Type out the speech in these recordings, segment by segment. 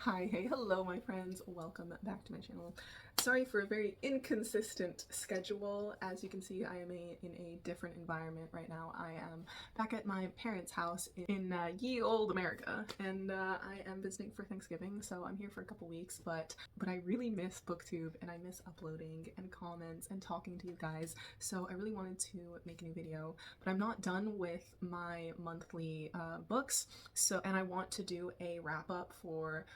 Hi, hey, hello my friends, welcome back to my channel. Sorry for a very inconsistent schedule. As you can see, I am in a different environment right now. I am back at my parents' house in ye olde America, and I am visiting for Thanksgiving, so I'm here for a couple weeks, but I really miss BookTube, and I miss uploading and comments and talking to you guys, so I really wanted to make a new video, but I'm not done with my monthly books, and I want to do a wrap-up for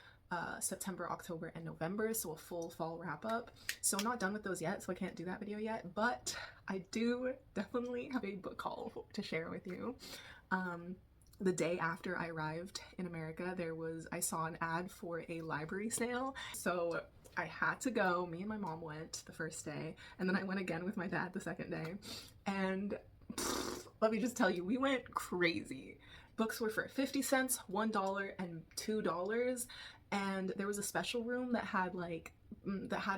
September, October, and November, so a full fall wrap-up. So I'm not done with those yet, so I can't do that video yet, but I do definitely have a book haul to share with you. The day after I arrived in America, I saw an ad for a library sale, so I had to go. Me and my mom went the first day, and then I went again with my dad the second day, and let me just tell you, we went crazy. Books were for 50 cents, $1, and $2, and there was a special room that had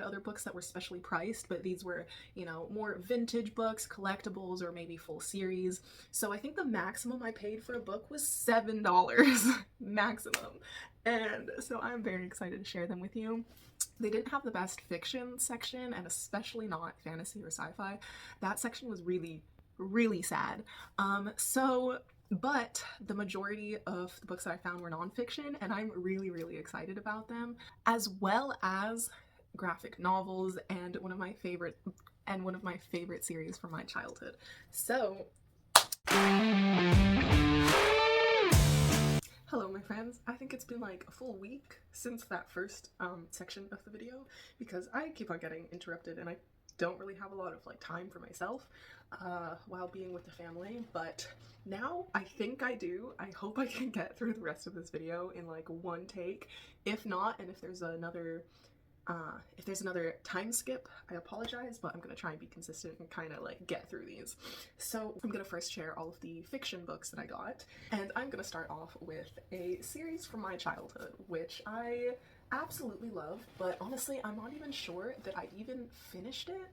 other books that were specially priced, but these were, you know, more vintage books, collectibles, or maybe full series. So I think the maximum I paid for a book was $7 maximum, and so I'm very excited to share them with you. They didn't have the best fiction section, and especially not fantasy or sci-fi. That section was really sad. But the majority of the books that I found were nonfiction, and I'm really excited about them, as well as graphic novels and one of my favorite series from my childhood. So hello my friends, I think it's been like a full week since that first section of the video, because I keep on getting interrupted and I don't really have a lot of time for myself while being with the family, but now I think I do. I hope I can get through the rest of this video in like one take. If not, and if there's another time skip, I apologize, but I'm gonna try and be consistent and kind of like get through these. So I'm gonna first share all of the fiction books that I got, and I'm gonna start off with a series from my childhood, which I absolutely love, but honestly, I'm not even sure that I even finished it.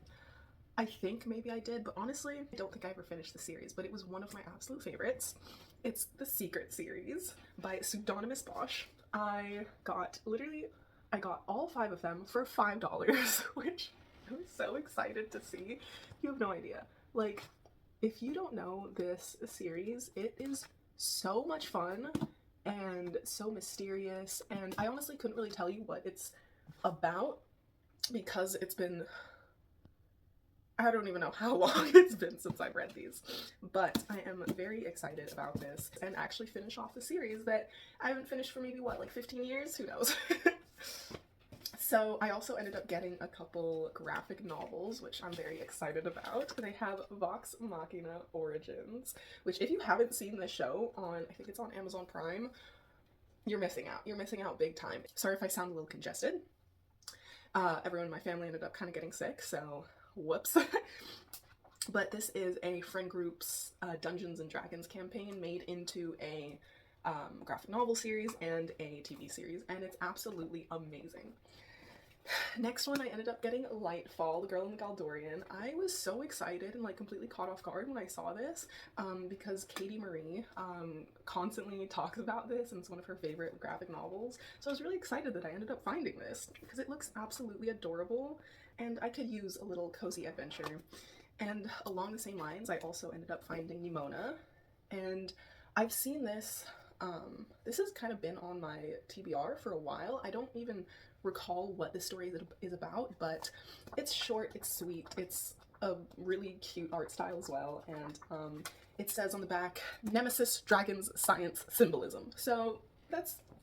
I think maybe I did, but honestly, I don't think I ever finished the series, but it was one of my absolute favorites. It's the Secret series by Pseudonymous Bosch. I got all 5 of them for $5, which I was so excited to see. You have no idea. Like, if you don't know this series, it is so much fun and so mysterious, and I honestly couldn't really tell you what it's about because it's been, I don't even know how long it's been since I've read these, but I am very excited about this and actually finish off the series that I haven't finished for maybe what, like 15 years? Who knows? So I also ended up getting a couple graphic novels, which I'm very excited about. They have Vox Machina Origins, which if you haven't seen the show on, I think it's on Amazon Prime, you're missing out. You're missing out big time. Sorry if I sound a little congested. Everyone in my family ended up kind of getting sick, so whoops. But this is a friend group's Dungeons and Dragons campaign made into a graphic novel series and a TV series, and it's absolutely amazing. Next one, I ended up getting Lightfall, The Girl in the Galdorian. I was so excited and like completely caught off guard when I saw this because Katie Marie constantly talks about this, and it's one of her favorite graphic novels. So I was really excited that I ended up finding this because it looks absolutely adorable and I could use a little cozy adventure. And along the same lines, I also ended up finding Nimona, and I've seen this. This has kind of been on my TBR for a while. I don't even recall what the story is about, but it's short, it's sweet, it's a really cute art style as well, and it says on the back, Nemesis, Dragons, Science, Symbolism. So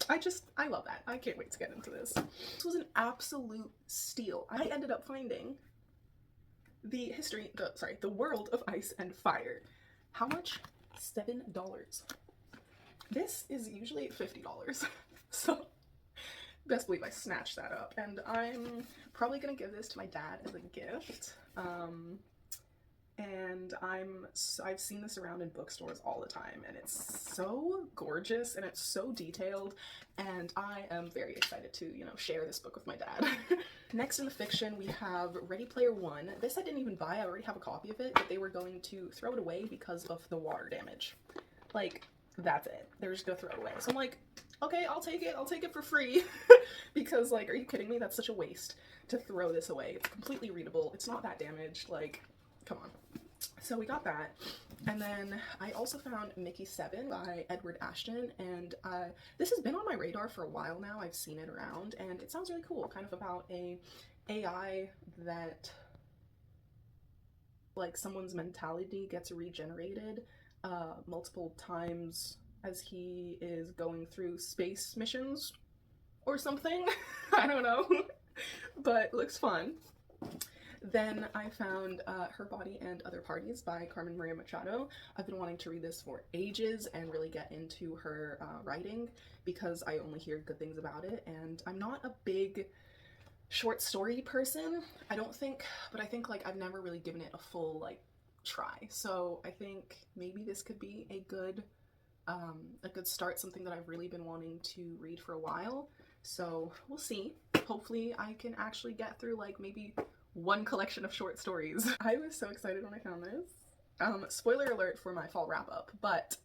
I love that. I can't wait to get into this. This was an absolute steal. I ended up finding the World of Ice and Fire. How much? $7. This is usually $50, so best believe I snatched that up, and I'm probably gonna give this to my dad as a gift. And I've seen this around in bookstores all the time, and it's so gorgeous and it's so detailed, and I am very excited to, you know, share this book with my dad. Next in the fiction, we have Ready Player One. This I didn't even buy. I already have a copy of it, but they were going to throw it away because of the water damage. Like, that's it. They're just gonna throw it away. So I'm like, okay, I'll take it for free. Because like, are you kidding me? That's such a waste to throw this away. It's completely readable. It's not that damaged. Like, come on. So we got that. And then I also found Mickey 7 by Edward Ashton, and this has been on my radar for a while now. I've seen it around, and it sounds really cool. Kind of about a AI that, like, someone's mentality gets regenerated multiple times as he is going through space missions or something. I don't know, but it looks fun. Then I found Her Body and Other Parties by Carmen Maria Machado. I've been wanting to read this for ages and really get into her writing because I only hear good things about it, and I'm not a big short story person, I don't think, but I think like I've never really given it a full like try. So I think maybe this could be a good start, something that I've really been wanting to read for a while. So we'll see. Hopefully I can actually get through like maybe one collection of short stories. I was so excited when I found this. Spoiler alert for my fall wrap up, but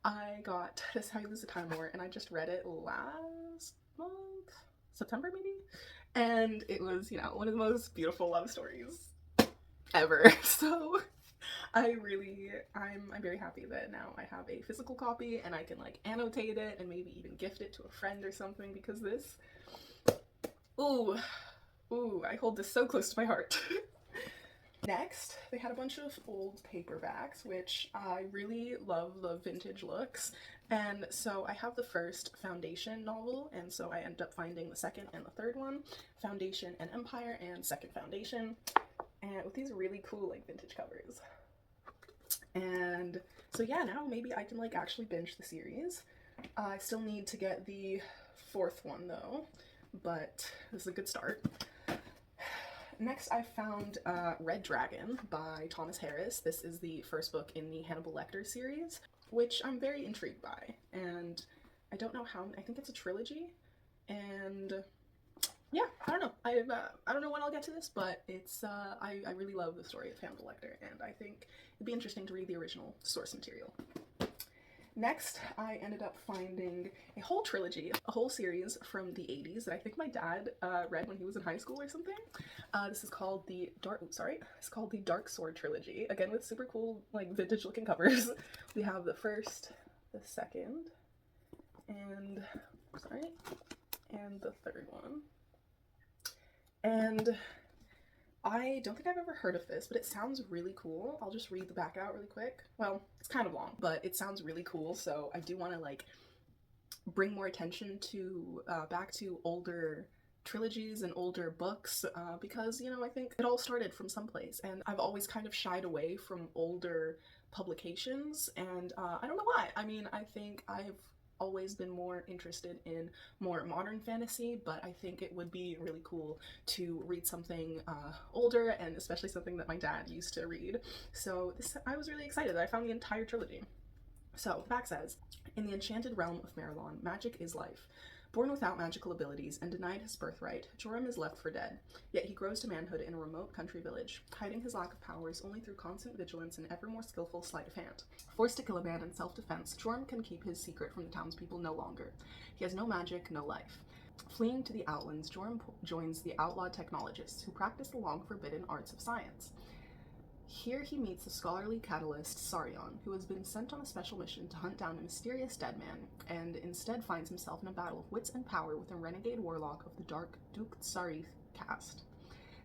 I got This Is How You Lose the Time War, and I just read it last month, September maybe? And it was, you know, one of the most beautiful love stories ever. So I'm very happy that now I have a physical copy and I can like annotate it and maybe even gift it to a friend or something, because this, ooh, I hold this so close to my heart. Next, they had a bunch of old paperbacks, which I really love the vintage looks. And so I have the first Foundation novel, and so I ended up finding the second and the third one, Foundation and Empire and Second Foundation, and with these really cool like vintage covers. And so yeah, now maybe I can like actually binge the series. I still need to get the fourth one though, but this is a good start. Next, I found Red Dragon by Thomas Harris. This is the first book in the Hannibal Lecter series, which I'm very intrigued by. And I don't know how, I think it's a trilogy. And yeah, I don't know. I don't know when I'll get to this, but it's, I really love the story of Hannibal Lecter, and I think it'd be interesting to read the original source material. Next, I ended up finding a whole trilogy, a whole series from the 80s that I think my dad read when he was in high school or something. This is called the Dark Sword trilogy, again with super cool like vintage looking covers. We have the first, the second, and the third one. And I don't think I've ever heard of this, but it sounds really cool. I'll just read the back out really quick. Well, it's kind of long, but it sounds really cool, so I do want to like bring more attention to back to older trilogies and older books, because, you know, I think it all started from someplace, and I've always kind of shied away from older publications, and I don't know why. I mean, I think I've always been more interested in more modern fantasy, but I think it would be really cool to read something older, and especially something that my dad used to read. So I was really excited that I found the entire trilogy. So the back says, in the enchanted realm of Marilon, magic is life. Born without magical abilities and denied his birthright, Joram is left for dead, yet he grows to manhood in a remote country village, hiding his lack of powers only through constant vigilance and ever more skillful sleight of hand. Forced to kill a man in self-defense, Joram can keep his secret from the townspeople no longer. He has no magic, no life. Fleeing to the Outlands, Joram joins the outlawed technologists who practice the long-forbidden arts of science. Here he meets the scholarly catalyst Sarion, who has been sent on a special mission to hunt down a mysterious dead man, and instead finds himself in a battle of wits and power with a renegade warlock of the dark Duke Tsarith caste.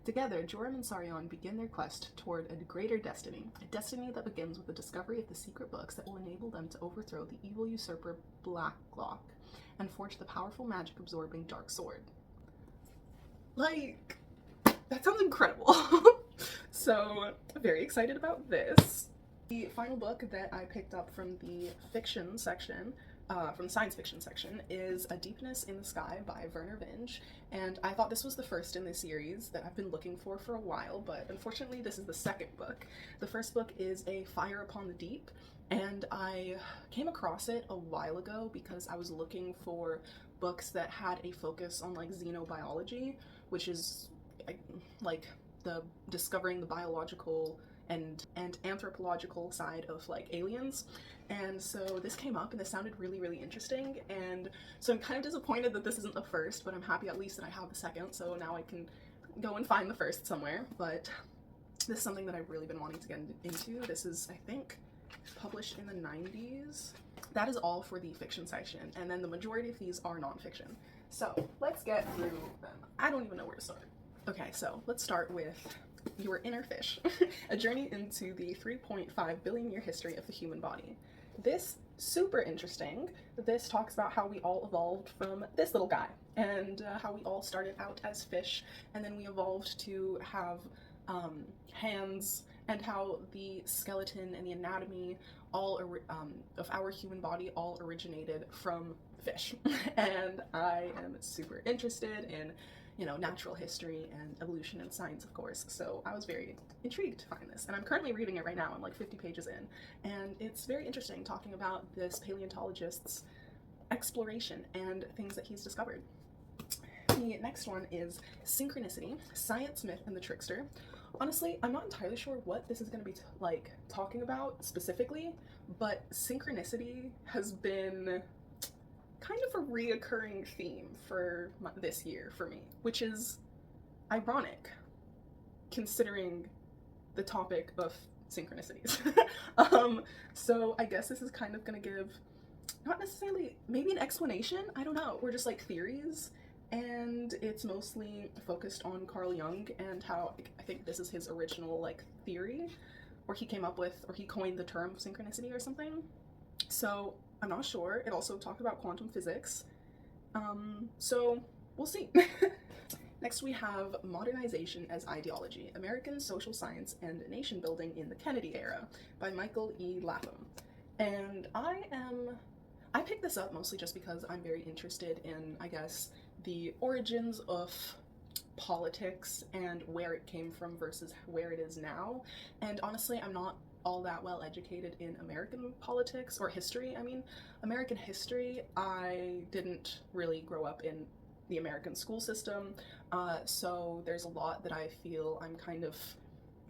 Together, Joram and Sarion begin their quest toward a greater destiny, a destiny that begins with the discovery of the secret books that will enable them to overthrow the evil usurper Blacklock and forge the powerful magic-absorbing Dark Sword. Like, that sounds incredible. So, very excited about this. The final book that I picked up from the fiction section, from the science fiction section, is A Deepness in the Sky by Werner Vinge, and I thought this was the first in the series that I've been looking for a while, but unfortunately this is the second book. The first book is A Fire Upon the Deep, and I came across it a while ago because I was looking for books that had a focus on like xenobiology, which is like the discovering the biological and anthropological side of like aliens. And so this came up and this sounded really, really interesting. And so I'm kind of disappointed that this isn't the first, but I'm happy at least that I have the second. So now I can go and find the first somewhere. But this is something that I've really been wanting to get into. This is, I think, published in the 90s. That is all for the fiction section. And then the majority of these are nonfiction. So let's get through them. I don't even know where to start. Okay, so let's start with Your Inner Fish, a journey into the 3.5 billion year history of the human body. This, super interesting. This talks about how we all evolved from this little guy, and how we all started out as fish, and then we evolved to have hands, and how the skeleton and the anatomy all of our human body all originated from fish. And I am super interested in, you know, natural history and evolution and science, of course, so I was very intrigued to find this, and I'm currently reading it right now. I'm like 50 pages in, and it's very interesting talking about this paleontologist's exploration and things that he's discovered. The next one is Synchronicity, Science, Myth, and the Trickster. Honestly, I'm not entirely sure what this is going to be talking about specifically, but synchronicity has been kind of a reoccurring theme for this year for me, which is ironic considering the topic of synchronicities. So I guess this is kind of going to give, not necessarily, maybe an explanation, I don't know, or just like theories, and it's mostly focused on Carl Jung and how, I think this is his original like theory, or he came up with, or he coined the term synchronicity or something. So I'm not sure. It also talked about quantum physics. So we'll see. Next we have Modernization as Ideology, American Social Science and Nation Building in the Kennedy Era by Michael E. Lapham. And I picked this up mostly just because I'm very interested in, I guess, the origins of politics and where it came from versus where it is now. And honestly, I'm not all that well educated in American politics, or history. I mean, American history, I didn't really grow up in the American school system, so there's a lot that I feel I'm kind of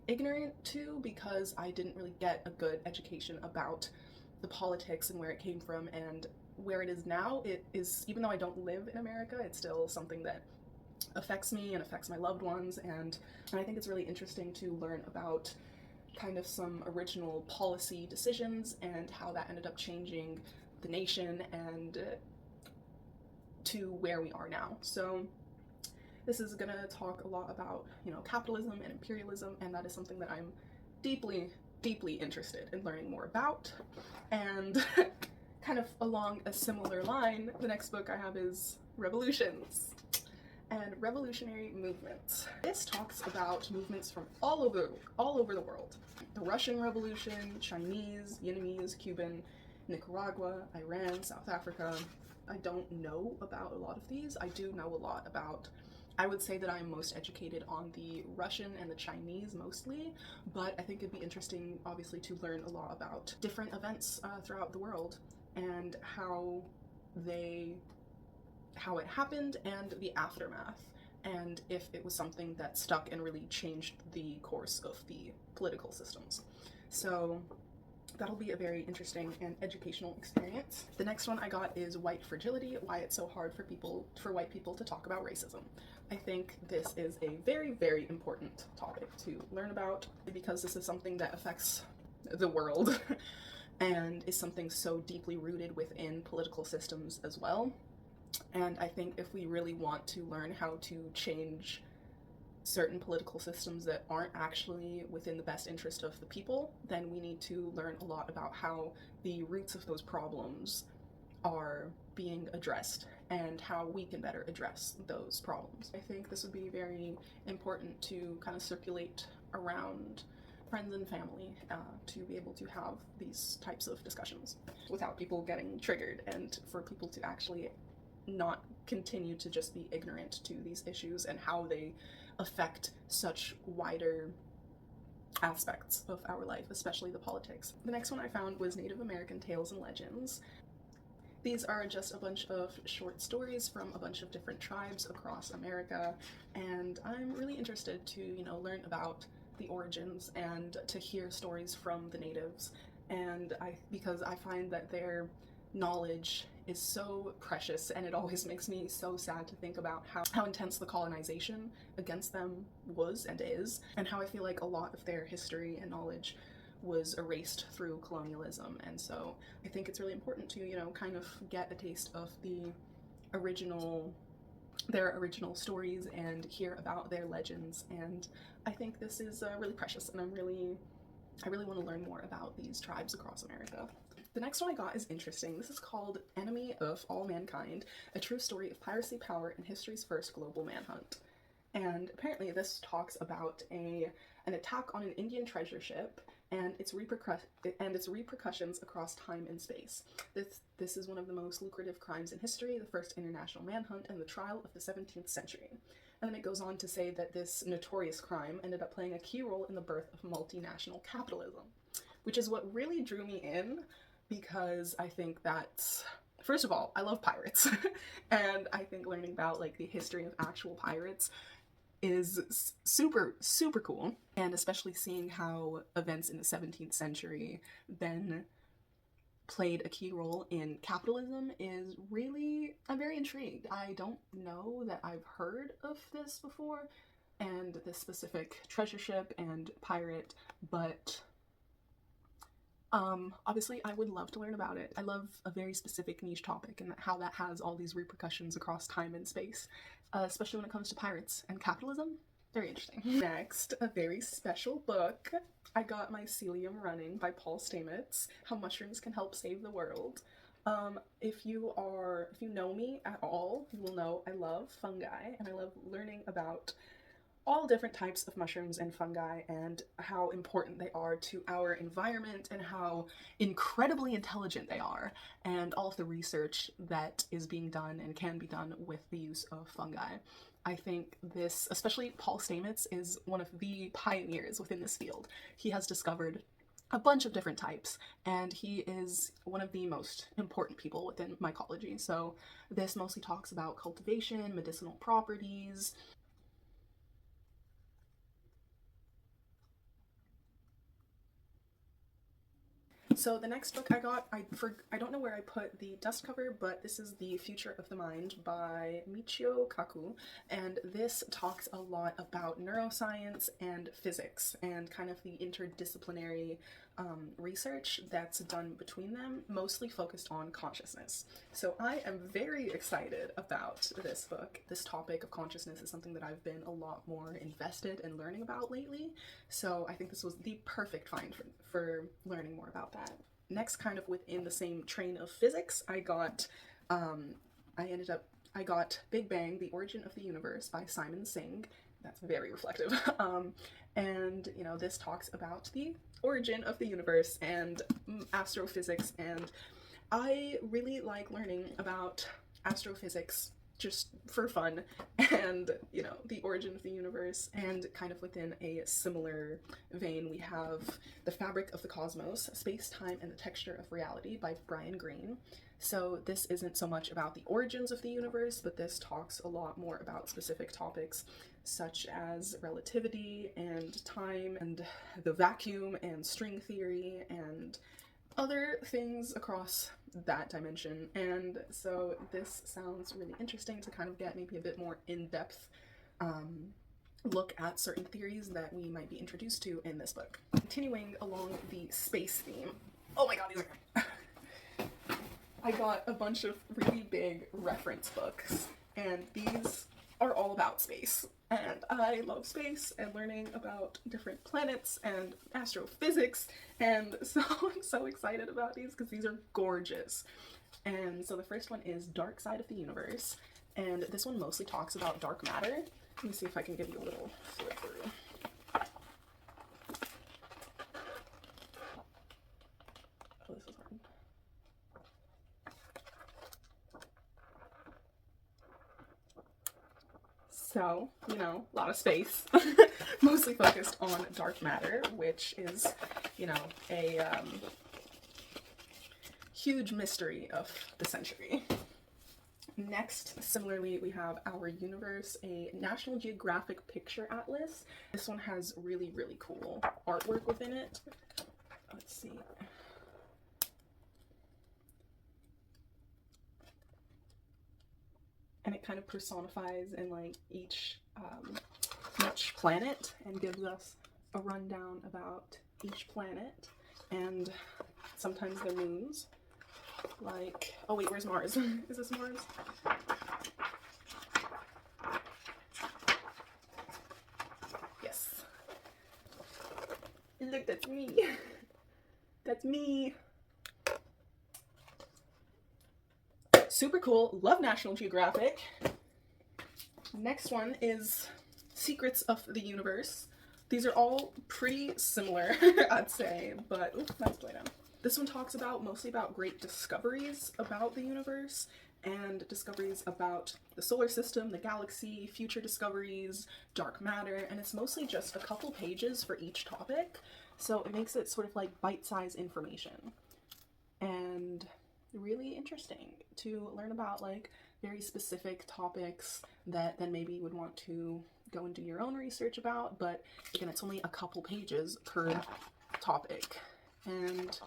ignorant to because I didn't really get a good education about the politics and where it came from and where it is now. It is, even though I don't live in America, it's still something that affects me and affects my loved ones, and I think it's really interesting to learn about kind of some original policy decisions and how that ended up changing the nation and to where we are now. So this is gonna talk a lot about, you know, capitalism and imperialism, and that is something that I'm deeply, deeply interested in learning more about. And kind of along a similar line, the next book I have is Revolutions and Revolutionary Movements. This talks about movements from all over the world. The Russian Revolution, Chinese, Vietnamese, Cuban, Nicaragua, Iran, South Africa. I don't know about a lot of these. I do know a lot about, I would say that I'm most educated on the Russian and the Chinese mostly, but I think it'd be interesting, obviously, to learn a lot about different events throughout the world and how it happened and the aftermath, and if it was something that stuck and really changed the course of the political systems. So that'll be a very interesting and educational experience. The next one I got is White Fragility, Why It's So Hard for White People to Talk About Racism. I think this is a very, very important topic to learn about because this is something that affects the world and is something so deeply rooted within political systems as well. And I think if we really want to learn how to change certain political systems that aren't actually within the best interest of the people, then we need to learn a lot about how the roots of those problems are being addressed and how we can better address those problems. I think this would be very important to kind of circulate around friends and family to be able to have these types of discussions without people getting triggered, and for people to actually not continue to just be ignorant to these issues and how they affect such wider aspects of our life, especially the politics. The next one I found was Native American Tales and Legends. These are just a bunch of short stories from a bunch of different tribes across America, and I'm really interested to, learn about the origins and to hear stories from the natives, and because I find that their knowledge is so precious, and it always makes me so sad to think about how intense the colonization against them was and is, and how I feel like a lot of their history and knowledge was erased through colonialism. And so I think it's really important to, you know, kind of get a taste of their original stories and hear about their legends. And I think this is really precious, and I really want to learn more about these tribes across America. The next one I got is interesting. This is called Enemy of All Mankind, a true story of piracy, power, and history's first global manhunt. And apparently this talks about an attack on an Indian treasure ship and its repercussions across time and space. This is one of the most lucrative crimes in history, the first international manhunt, and the trial of the 17th century. And then it goes on to say that this notorious crime ended up playing a key role in the birth of multinational capitalism, which is what really drew me in, because I think that's, first of all, I love pirates, and I think learning about like the history of actual pirates is super, super cool, and especially seeing how events in the 17th century then played a key role in capitalism is really, I'm very intrigued. I don't know that I've heard of this before, and this specific treasure ship and pirate, but obviously I would love to learn about it. I love a very specific niche topic and how that has all these repercussions across time and space, especially when it comes to pirates and capitalism. Very interesting. Next, a very special book. I got Mycelium Running by Paul Stamets, How Mushrooms Can Help Save the World. If you know me at all, you will know I love fungi, and I love learning about all different types of mushrooms and fungi and how important they are to our environment and how incredibly intelligent they are, and all of the research that is being done and can be done with the use of fungi. I think this, especially Paul Stamets, is one of the pioneers within this field. He has discovered a bunch of different types, and he is one of the most important people within mycology. So this mostly talks about cultivation, medicinal properties. So the next book I got, I don't know where I put the dust cover, but this is The Future of the Mind by Michio Kaku, and this talks a lot about neuroscience and physics and kind of the interdisciplinary research that's done between them, mostly focused on consciousness. So I am very excited about this book. This topic of consciousness is something that I've been a lot more invested in learning about lately, so I think this was the perfect find for learning more about that. Next, kind of within the same train of physics, I got Big Bang, The Origin of the Universe by Simon Singh. That's very reflective. And, you know, this talks about the origin of the universe and astrophysics, and I really like learning about astrophysics just for fun, and, you know, the origin of the universe. And kind of within a similar vein, we have The Fabric of the Cosmos, Space, Time, and the Texture of Reality by Brian Greene. So this isn't so much about the origins of the universe, but this talks a lot more about specific topics such as relativity and time and the vacuum and string theory and other things across that dimension. And so this sounds really interesting to kind of get maybe a bit more in-depth look at certain theories that we might be introduced to in this book. Continuing along the space theme. Oh my god, these are I got a bunch of really big reference books, and these are all about space. And I love space and learning about different planets and astrophysics, and so I'm so excited about these because these are gorgeous. And so the first one is Dark Side of the Universe, and this one mostly talks about dark matter. Let me see if I can give you a little flip through. Oh, this is hard. So, you know, a lot of space, mostly focused on dark matter, which is, you know, a huge mystery of the century. Next, similarly, we have Our Universe, a National Geographic picture atlas. This one has really, really cool artwork within it. Let's see. And it kind of personifies in like each planet and gives us a rundown about each planet and sometimes their moons. Like, oh wait, where's Mars? Is this Mars? Yes. Look, that's me. That's me. Super cool. Love National Geographic. Next one is Secrets of the Universe. These are all pretty similar, I'd say, but oops, that's way down. This one talks mostly about great discoveries about the universe and discoveries about the solar system, the galaxy, future discoveries, dark matter, and it's mostly just a couple pages for each topic, so it makes it sort of like bite-sized information and really interesting to learn about like very specific topics that then maybe you would want to go and do your own research about, but again, it's only a couple pages per topic and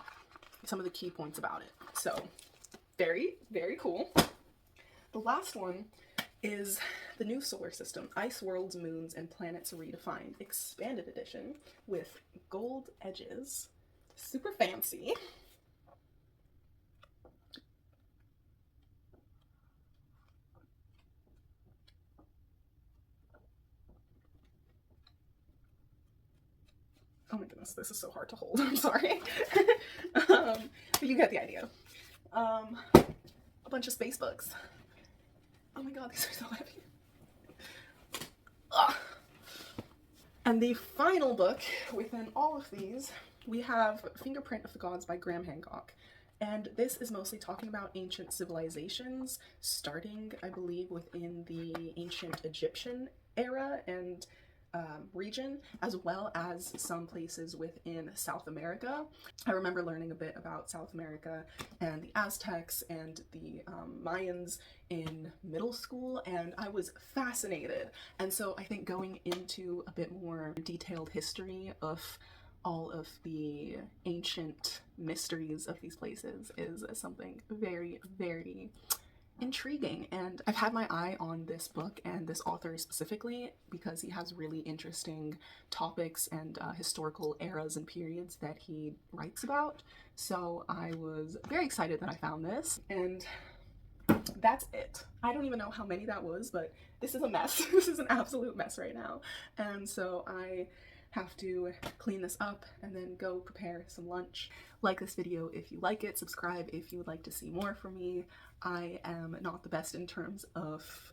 some of the key points about it. So very, very cool. The last one is the new solar system, Ice Worlds, Moons, and Planets Redefined, expanded edition with gold edges. Super fancy. Oh my goodness, this is so hard to hold. I'm sorry. But you get the idea. A bunch of space books. Oh my god, these are so heavy. Ugh. And the final book within all of these, we have Fingerprint of the Gods by Graham Hancock. And this is mostly talking about ancient civilizations, starting, I believe, within the ancient Egyptian era and region, as well as some places within South America. I remember learning a bit about South America and the Aztecs and the Mayans in middle school, and I was fascinated. And so I think going into a bit more detailed history of all of the ancient mysteries of these places is something very, very intriguing, and I've had my eye on this book and this author specifically because he has really interesting topics and historical eras and periods that he writes about. So I was very excited that I found this, and that's it. I don't even know how many that was, but this is a mess. This is an absolute mess right now, and so I have to clean this up and then go prepare some lunch. Like this video if you like it, subscribe if you would like to see more from me. I am not the best in terms of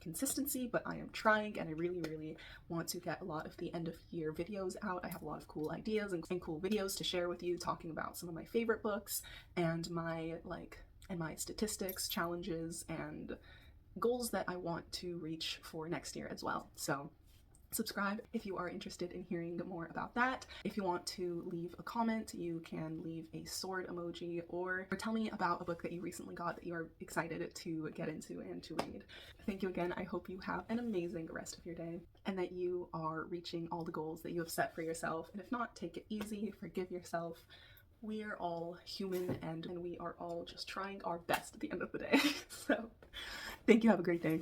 consistency, but I am trying, and I really, really want to get a lot of the end of year videos out. I have a lot of cool ideas and cool videos to share with you, talking about some of my favorite books and my statistics, challenges, and goals that I want to reach for next year as well. So subscribe if you are interested in hearing more about that. If you want to leave a comment, you can leave a sword emoji or tell me about a book that you recently got that you are excited to get into and to read. Thank you again. I hope you have an amazing rest of your day and that you are reaching all the goals that you have set for yourself. And if not, take it easy, forgive yourself. We are all human and we are all just trying our best at the end of the day. So thank you. Have a great day.